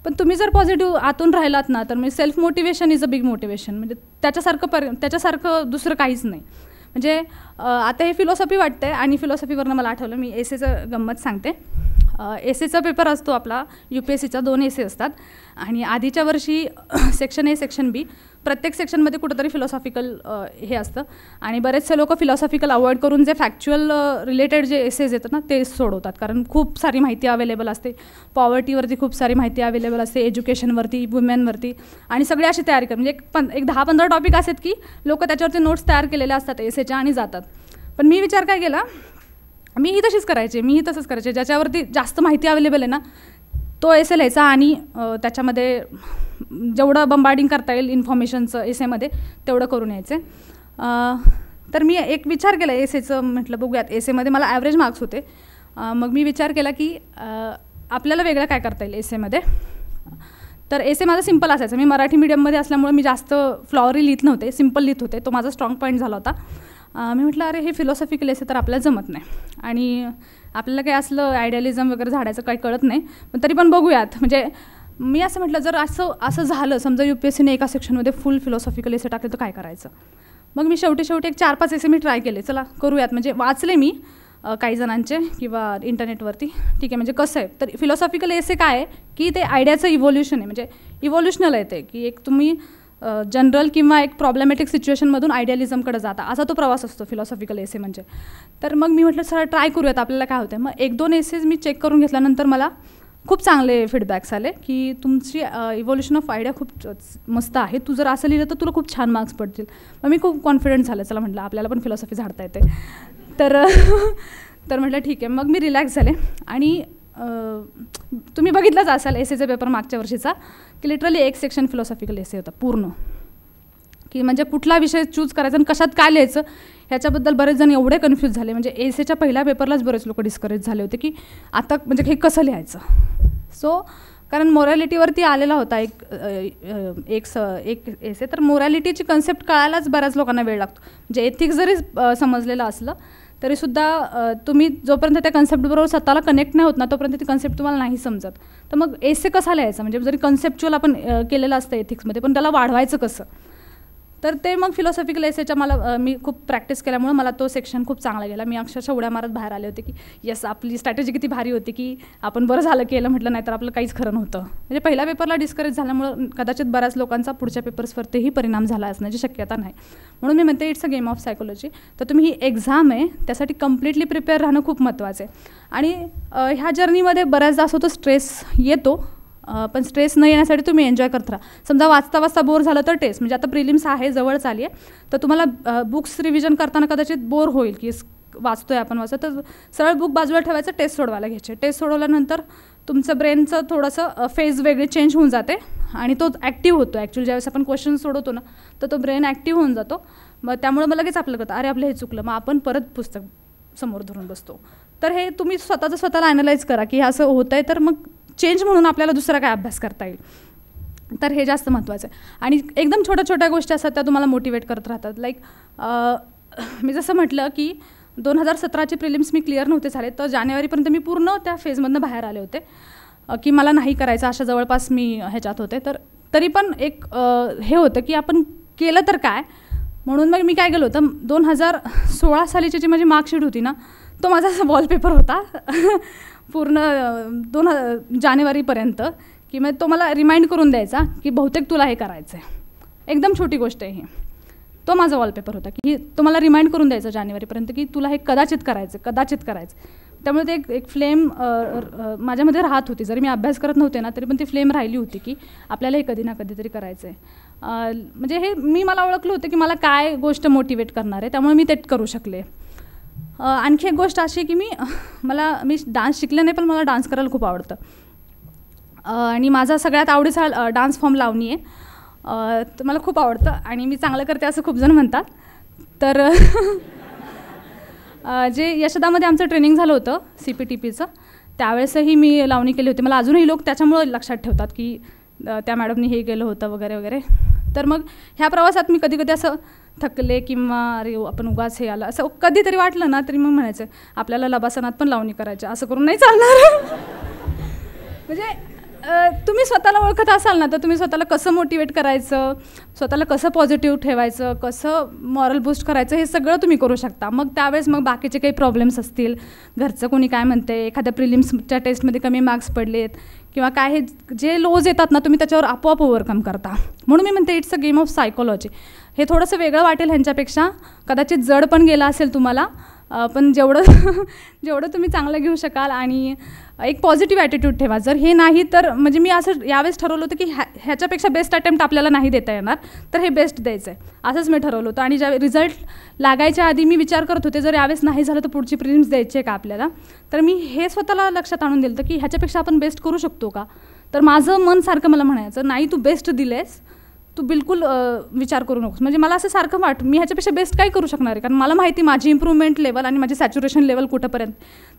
पण तुम्ही जर पॉझिटिव्ह आतून राहिलात ना तर म्हणजे self motivation is a big motivation. म्हणजे त्याच्यासारखं दुसरं काहीच नाही. म्हणजे आता हे फिलॉसॉफी वाटतं आहे आणि फिलॉसॉफीवरनं मला आठवलं, मी एसेचं गंमत सांगते. एसेचा पेपर असतो आपला UPSCचा 2 एसे असतात आणि आधीच्या वर्षी सेक्शन ए सेक्शन बी प्रत्येक सेक्शनमध्ये कुठंतरी फिलॉसॉफिकल हे असतं आणि बरेचसे लोक फिलॉसॉफिकल अवॉइड करून जे फॅक्च्युअल रिलेटेड जे एसेज येतात ना ते सोडवतात, कारण खूप सारी माहिती अवेलेबल असते. पॉवर्टीवरती खूप सारी माहिती अवेलेबल असते, एज्युकेशनवरती, वुमेनवरती आणि सगळी अशी तयारी कर म्हणजे एक 10-15 टॉपिक असतात की लोक त्याच्यावरती नोट्स तयार केलेल्या असतात एसेच्या आणि जातात. पण मी विचार काय केला, मीही तशीच करायचे, मीही तसंच करायचे. ज्याच्यावरती जास्त माहिती अवेलेबल आहे ना तो एसे लिहायचा आणि त्याच्यामध्ये जेवढं बंबार्डिंग करता येईल इन्फॉर्मेशनचं एसेमध्ये तेवढं करून यायचे. तर मी एक विचार केला एसेचं, म्हटलं बघूयात एसेमध्ये मला ॲव्हरेज मार्क्स होते. मग मी विचार केला की आपल्याला वेगळं काय करता येईल एसेमध्ये. तर एसे माझा सिम्पल असायचा. मी मराठी मीडियममध्ये असल्यामुळे मी जास्त फ्लॉवरी लिहित नव्हते, सिम्पल लिहित होते. तो माझा स्ट्रॉंग पॉईंट झाला होता. मी म्हटलं अरे हे फिलॉसॉफिकल एसे तर आपल्याला जमत नाही आणि आपल्याला काही असलं आयडियालिझम वगैरे झाडायचं काही कळत नाही, पण तरी पण बघूयात. म्हणजे मी असं म्हटलं जर असं झालं समजा UPSCने एका सेक्शनमध्ये फुल फिलॉसॉफिकल एसे टाकले तर काय करायचं. मग मी शेवटी एक 4-5 एसे मी ट्राय केले, चला करूयात. म्हणजे वाचले मी काही जणांचे किंवा इंटरनेटवरती, ठीक आहे. म्हणजे कसं आहे तर फिलॉसॉफिकल एसे काय आहे की ते आयडियाचं इव्होल्युशन आहे, म्हणजे इव्होल्युशनल आहे ते की एक तुम्ही जनरल किंवा एक प्रॉब्लेमॅटिक सिच्युएशनमधून आयडियालिझमकडे जाता असा तो प्रवास असतो फिलॉसॉफिकल एसे म्हणजे. तर मग मी म्हटलं सर ट्राय करूयात आपल्याला काय होतं. मग 1-2 एसेज मी चेक करून घेतल्यानंतर मला खूप चांगले फीडबॅक्स आले की तुमची इव्होल्युशन ऑफ आयडिया खूप मस्त आहे, तू जर असं लिहिलं तर तुला खूप छान मार्क्स पडतील. मग मी खूप कॉन्फिडंट झालं, चला म्हटलं आपल्याला पण फिलॉसॉफी झाडता येते. तर म्हटलं ठीक आहे. मग मी रिलॅक्स झाले आणि तुम्ही बघितलंच असाल एसेचा पेपर मागच्या वर्षीचा की लिटरली एक सेक्शन फिलॉसॉफिकल एसे होता पूर्ण, की म्हणजे कुठला विषय चूज करायचा आणि कशात काय लिहायचं ह्याच्याबद्दल बरेच जण एवढे कन्फ्यूज झाले. म्हणजे एसेच्या पहिल्या पेपरलाच बरेच लोक डिस्करेज झाले होते की आता म्हणजे हे कसं लिहायचं. सो कारण मोरॅलिटीवरती आलेला होता एक एसे, तर मोरॅलिटीची कन्सेप्ट कळायलाच बऱ्याच लोकांना वेळ लागतो. म्हणजे एथिक्स जरी समजलेलं असलं तरीसुद्धा तुम्ही जोपर्यंत त्या कन्सेप्टबरोबर स्वतःला कनेक्ट नाही होत ना तोपर्यंत ती कन्सेप्ट तुम्हाला नाही समजत. तर मग एसे कसा लिहायचा, म्हणजे जरी कन्सेप्च्युअल आपण केलेलं असतं एथिक्समध्ये पण त्याला वाढवायचं कसं. तर ते मग फिलॉसॉफिकल एसेच्या मी खूप प्रॅक्टिस केल्यामुळे मला तो सेक्शन खूप चांगला गेला. मी अक्षरशः उड्या मारत बाहेर आले होते की येस आपली स्ट्रॅटेजी किती भारी होती की आपण बरं झालं केलं, म्हटलं नाही तर आपलं काहीच खरं नव्हतं. म्हणजे पहिल्या पेपरला डिस्करेज झाल्यामुळं कदाचित बऱ्याच लोकांचा पुढच्या पेपर्सवरतीही परिणाम झाला असण्याची शक्यता नाही. म्हणून मी म्हणते it's a game of psychology. तर तुम्ही ही एक्झाम आहे त्यासाठी कम्प्लिटली प्रिपेअर राहणं खूप महत्त्वाचं आहे. आणि ह्या जर्नीमध्ये बऱ्याचदा असं होतं स्ट्रेस येतो, पण स्ट्रेस न येण्यासाठी तुम्ही एन्जॉय करत राहा. समजा वाचता बोर झालं तर टेस्ट, म्हणजे आता प्रिलिम्स आहे जवळच आली आहे, तर तुम्हाला बुक्स रिव्हिजन करताना कदाचित बोर होईल की वाचतोय आपण तर सरळ बुक बाजूला ठेवायचं, टेस्ट सोडवायला घ्यायचे. टेस्ट सोडवल्यानंतर तुमचं ब्रेनचं थोडंसं फेज वेगळी चेंज होऊन जाते आणि तो ॲक्टिव्ह होतो. ॲक्च्युअली ज्यावेळेस आपण क्वेश्चन सोडवतो ना तर तो ब्रेन ॲक्टिव्ह होऊन जातो. मग त्यामुळे मग लगेच आपलं कळतं अरे आपलं हे चुकलं, मग आपण परत पुस्तक समोर धरून बसतो. तर हे तुम्ही स्वतःला ॲनलाईज करा की हे असं होतं आहे, तर मग चेंज म्हणून आपल्याला दुसरा काय अभ्यास करता येईल. तर हे जास्त महत्त्वाचं आहे. आणि एकदम छोट्या गोष्टी असतात त्या तुम्हाला मोटिवेट करत राहतात. लाईक मी जसं म्हटलं की 2017चे प्रिलिम्स मी क्लिअर नव्हते झाले, तर जानेवारीपर्यंत मी पूर्ण त्या फेजमधनं बाहेर आले होते की मला नाही करायचं अशा जवळपास मी ह्याच्यात होते. तर तरी पण एक हे होतं की आपण केलं तर काय, म्हणून मग मी काय केलं होतं 2016 सालीची जी माझी मार्कशीट होती ना तो माझा वॉलपेपर होता पूर्ण जानेवारीपर्यंत, की मग तो मला रिमाइंड करून द्यायचा की बहुतेक तुला हे करायचं आहे. एकदम छोटी गोष्ट आहे ही. तो माझा वॉलपेपर होता की तो मला रिमाइंड करून द्यायचा जानेवारीपर्यंत की तुला हे कदाचित करायचं. त्यामुळे ते एक फ्लेम माझ्यामध्ये राहत होती. जरी मी अभ्यास करत नव्हते ना तरी पण ती फ्लेम राहिली होती की आपल्याला हे कधी ना कधीतरी करायचं आहे. म्हणजे हे मला ओळखलं होतं की मला काय गोष्ट मोटिवेट करणार आहे, त्यामुळे मी ते करू शकले. आणखी एक गोष्ट अशी की मी डान्स शिकले नाही पण मला डान्स करायला खूप आवडतं आणि माझा सगळ्यात आवडीचा डान्स फॉर्म लावणी आहे. तर मला खूप आवडतं आणि मी चांगलं करते असं खूप जण म्हणतात. तर जे यशदामध्ये आमचं ट्रेनिंग झालं होतं CPTPचं त्यावेळेसही मी लावणी केली होती. मला अजूनही लोक त्याच्यामुळं लक्षात ठेवतात की त्या मॅडमनी हे केलं होतं वगैरे. तर मग ह्या प्रवासात मी कधी असं थकले किंवा अरे आपण उगाच हे आलं असं कधीतरी वाटलं ना तरी मग म्हणायचं आपल्याला लबासनात पण लावणी करायचं, असं करून नाही चालणार. म्हणजे तुम्ही स्वतःला ओळखत असाल ना, तर तुम्ही स्वतःला कसं मोटिवेट करायचं, स्वतःला कसं पॉझिटिव्ह ठेवायचं, कसं मॉरल बूस्ट करायचं, हे सगळं तुम्ही करू शकता. मग त्यावेळेस मग बाकीचे काही प्रॉब्लेम्स असतील, घरचं कोणी काय म्हणते, एखाद्या प्रिलिम्सच्या टेस्टमध्ये कमी मार्क्स पडलेत किंवा काय, हे जे लोज येतात ना, तुम्ही त्याच्यावर आपोआप ओव्हरकम करता. म्हणून मी म्हणते it's a game of psychology. हे थोडंसं वेगळं वाटेल ह्यांच्यापेक्षा, कदाचित जड पण गेलं असेल तुम्हाला, पण जेवढं तुम्ही चांगलं घेऊ शकाल आणि एक पॉझिटिव्ह ॲटिट्यूड ठेवा. जर हे नाही तर म्हणजे मी असं यावेळेस ठरवलं होतं की ह्याच्यापेक्षा बेस्ट अटेम्प्ट आपल्याला नाही देता येणार, तर हे बेस्ट द्यायचं आहे, असंच मी ठरवलं होतं. आणि ज्या रिझल्ट लागायच्या आधी मी विचार करत होते, जर यावेळेस नाही झालं तर पुढची प्रिलिम्स द्यायची आहे का आपल्याला, तर मी हे स्वतःला लक्षात आणून दिलं की ह्याच्यापेक्षा आपण बेस्ट करू शकतो का. तर माझं मन सारखं मला म्हणायचं, नाही तू बेस्ट दिलेस, तू बिलकुल विचार करू नकोस. म्हणजे मला असं सारखं मी ह्याच्यापेक्षा बेस्ट काय करू शकणार आहे, कारण मला माहिती माझी इम्प्रूव्हमेंट लेवल आणि माझी सॅच्युरेशन लेवल कुठंपर्यंत.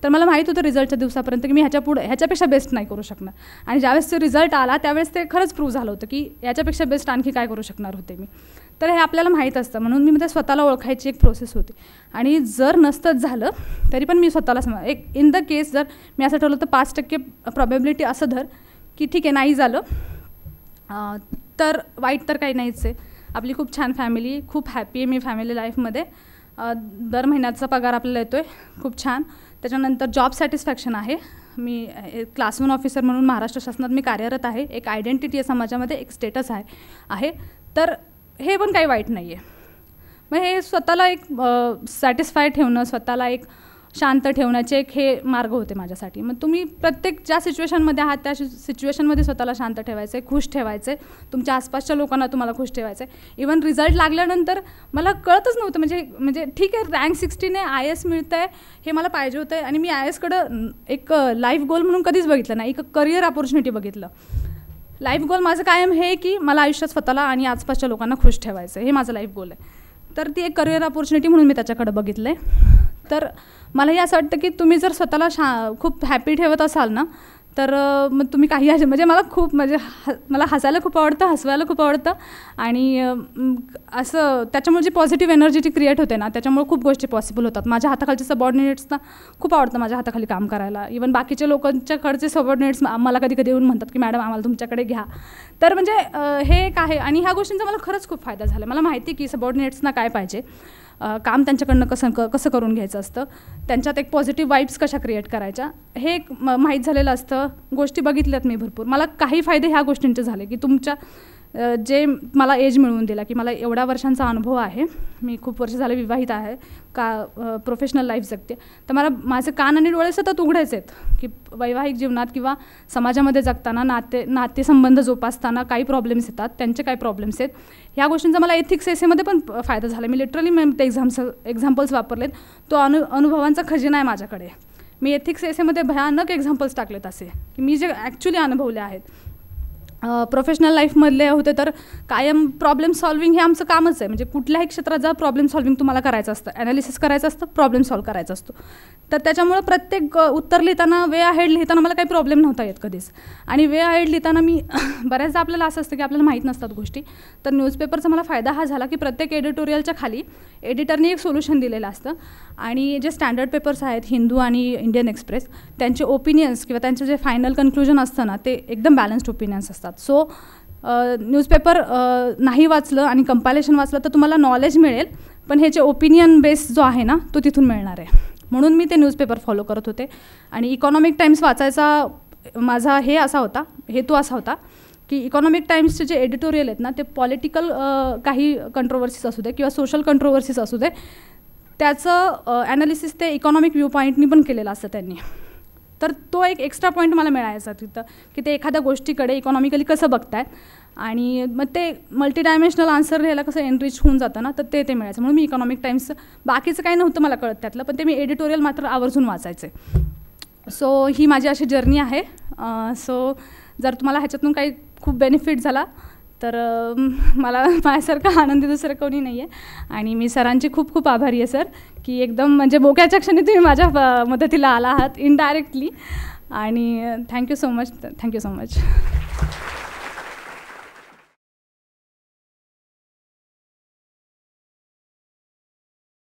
तर मला माहीत होतं रिझल्टच्या दिवसापर्यंत की मी ह्याच्यापेक्षा बेस्ट नाही करू शकणार. आणि ज्यावेळेस तो रिझल्ट आला त्यावेळेस ते खरंच प्रूव्ह झालं होतं की याच्यापेक्षा बेस्ट आणखी काय करू शकणार होते मी. तर हे आपल्याला माहीत असतं, म्हणून मी स्वतःला ओळखायची एक प्रोसेस होती. आणि जर नसतंच झालं तरी पण मी स्वतःला एक इन द केस जर मी असं ठरवलं तर 5% प्रॉबॅबिलिटी असं धर की ठीक आहे नाही झालं तर वाईट तर काही नाहीच आहे. आपली खूप छान फॅमिली, खूप हॅपी आहे मी फॅमिली लाईफमध्ये. दर महिन्याचा पगार आपल्याला येतो आहे, खूप छान. त्याच्यानंतर जॉब सॅटिस्फॅक्शन आहे. मी क्लास 1 ऑफिसर म्हणून महाराष्ट्र शासनात मी कार्यरत आहे. एक आयडेंटिटी आहे समाजामध्ये, एक स्टेटस आहे. तर हे पण काही वाईट नाही आहे. मग हे स्वतःला एक सॅटिस्फाय ठेवणं, स्वतःला एक शांत ठेवण्याचे एक हे मार्ग होते माझ्यासाठी. मग तुम्ही प्रत्येक ज्या सिच्युएशनमध्ये आहात त्या सिच्युएशनमध्ये स्वतःला शांत ठेवायचं आहे, खुश ठेवायचं आहे, तुमच्या आसपासच्या लोकांना तुम्हाला खुश ठेवायचं आहे. इवन रिझल्ट लागल्यानंतर मला कळतच नव्हतं, म्हणजे ठीक आहे रँक 60 आहे, IAS मिळतं आहे, हे मला पाहिजे होतं आहे. आणि मी IASकडं एक लाईफ गोल म्हणून कधीच बघितलं नाही, एक करिअर अपॉर्च्युनिटी बघितलं. लाईफ गोल माझं कायम हे की मला आयुष्यात स्वतःला आणि आसपासच्या लोकांना खुश ठेवायचं, हे माझं लाईफ गोल आहे. तर ती एक करिअर अपॉर्च्युनिटी म्हणून मी त्याच्याकडे बघितलं आहे. तर मलाही असं वाटतं की तुम्ही जर स्वतःला खूप हॅपी ठेवत असाल ना, तर मग तुम्ही काही म्हणजे मला खूप मला हसायला खूप आवडतं, हसवायला खूप आवडतं. आणि असं त्याच्यामुळे जी पॉझिटिव्ह एनर्जी जी क्रिएट होते ना, त्याच्यामुळे खूप गोष्टी पॉसिबल होतात. माझ्या हाताखालचे सबऑर्डिनेट्सना खूप आवडतं माझ्या हाताखाली काम करायला. इवन बाकीच्या लोकांच्याकडचे सबऑर्डिनेट्स मला कधी कधी येऊन म्हणतात की मॅडम आम्हाला तुमच्याकडे घ्या. तर म्हणजे हे एक आहे. आणि ह्या गोष्टींचा मला खरंच खूप फायदा झाला. मला माहिती की सबऑर्डिनेट्सना काय पाहिजे, काम त्यांच्याकडनं कसं करून घ्यायचं असतं, त्यांच्यात एक पॉझिटिव्ह वाईब्स कशा क्रिएट करायच्या, हे एक माहीत झालेलं असतं. गोष्टी बघितल्यात मी भरपूर. मला काही फायदे ह्या गोष्टींचे झाले की तुमच्या जे मला एज मिळवून दिला, की मला एवढ्या वर्षांचा अनुभव आहे, मी खूप वर्ष झाले विवाहित आहे, प्रोफेशनल लाईफ जगते. तर मला माझे कान आणि डोळे सतत उघडायचे आहेत की वैवाहिक जीवनात किंवा समाजामध्ये जगताना नातेसंबंध जोपासताना काही प्रॉब्लेम्स येतात, त्यांचे काही प्रॉब्लेम्स आहेत. ह्या गोष्टींचा मला एथिक्स एसेमध्ये पण फायदा झाला. मी लिटरली ते एक्झाम्पल्स वापरलेत. तो अनुभवांचा खजिना आहे माझ्याकडे. मी एथिक्स एसेमध्ये भयानक एक्झाम्पल्स टाकलेत असे की मी जे ॲक्च्युली अनुभवले आहेत. प्रोफेशनल लाईफमधले होते तर कायम प्रॉब्लेम सॉल्विंग हे आमचं कामच आहे. म्हणजे कुठल्याही क्षेत्रात जा प्रॉब्लेम सॉल्विंग तुम्हाला करायचं असतं, ॲनालिसिस करायचं असतं, प्रॉब्लेम सॉल्व करायचा असतो. तर त्याच्यामुळं प्रत्येक उत्तर लिहिताना, वे अहेड लिहिताना मला काही प्रॉब्लेम नव्हता येत कधीच. आणि वे अहेड लिहिताना मी बऱ्याचदा आपल्याला असं असतं की आपल्याला माहीत नसतात गोष्टी. तर न्यूजपेपरचा मला फायदा हा झाला की प्रत्येक एडिटोरियलच्या खाली एडिटरने एक सोल्युशन दिलेलं असतं. आणि जे स्टँडर्ड पेपर्स आहेत, हिंदू आणि इंडियन एक्सप्रेस, त्यांचे ओपिनियन्स किंवा त्यांचं जे फायनल कन्क्लुजन असतं ना, ते एकदम बॅलन्स्ड ओपिनियन्स असतात. सो न्यूजपेपर नाही वाचलं आणि कंपायलेशन वाचलं तर तुम्हाला नॉलेज मिळेल, पण हे जे ओपिनियन बेस जो आहे ना, तो तिथून मिळणार आहे. म्हणून मी ते न्यूजपेपर फॉलो करत होते. आणि इकॉनॉमिक टाइम्स वाचायचा माझा हेतू असा होता की इकॉनॉमिक टाइम्सचे जे एडिटोरियल आहेत ना, ते पॉलिटिकल काही कंट्रोवर्सीज असू दे किंवा सोशल कंट्रोवर्सीज असू दे, त्याचं ॲनालिसिस ते इकॉनॉमिक व्ह्यू पॉईंटनी पण केलेलं असतं त्यांनी. तर तो एक एक्स्ट्रा पॉईंट मला मिळायचा तिथं की ते एखाद्या गोष्टीकडे इकॉनॉमिकली कसं बघतायत आणि मग ते मल्टीडायमेन्शनल आन्सर लिहायला कसं एनरिच होऊन जातं ना, तर ते मिळायचं. म्हणून मी इकॉनॉमिक टाइम्सचं बाकीचं काही नव्हतं मला कळत त्यातलं, पण ते मी एडिटोरियल मात्र आवर्जून वाचायचे. सो ही माझी अशी जर्नी आहे. सो जर तुम्हाला ह्याच्यातून काही खूप बेनिफिट झाला तर मला माझ्यासारखं आनंदी दुसरं कोणी नाही आहे. आणि मी सरांची खूप खूप आभारी आहे सर, की एकदम म्हणजे बोक्याच्या क्षणी तुम्ही माझ्या मदतीला आला आहात इनडायरेक्टली. आणि थँक्यू सो मच.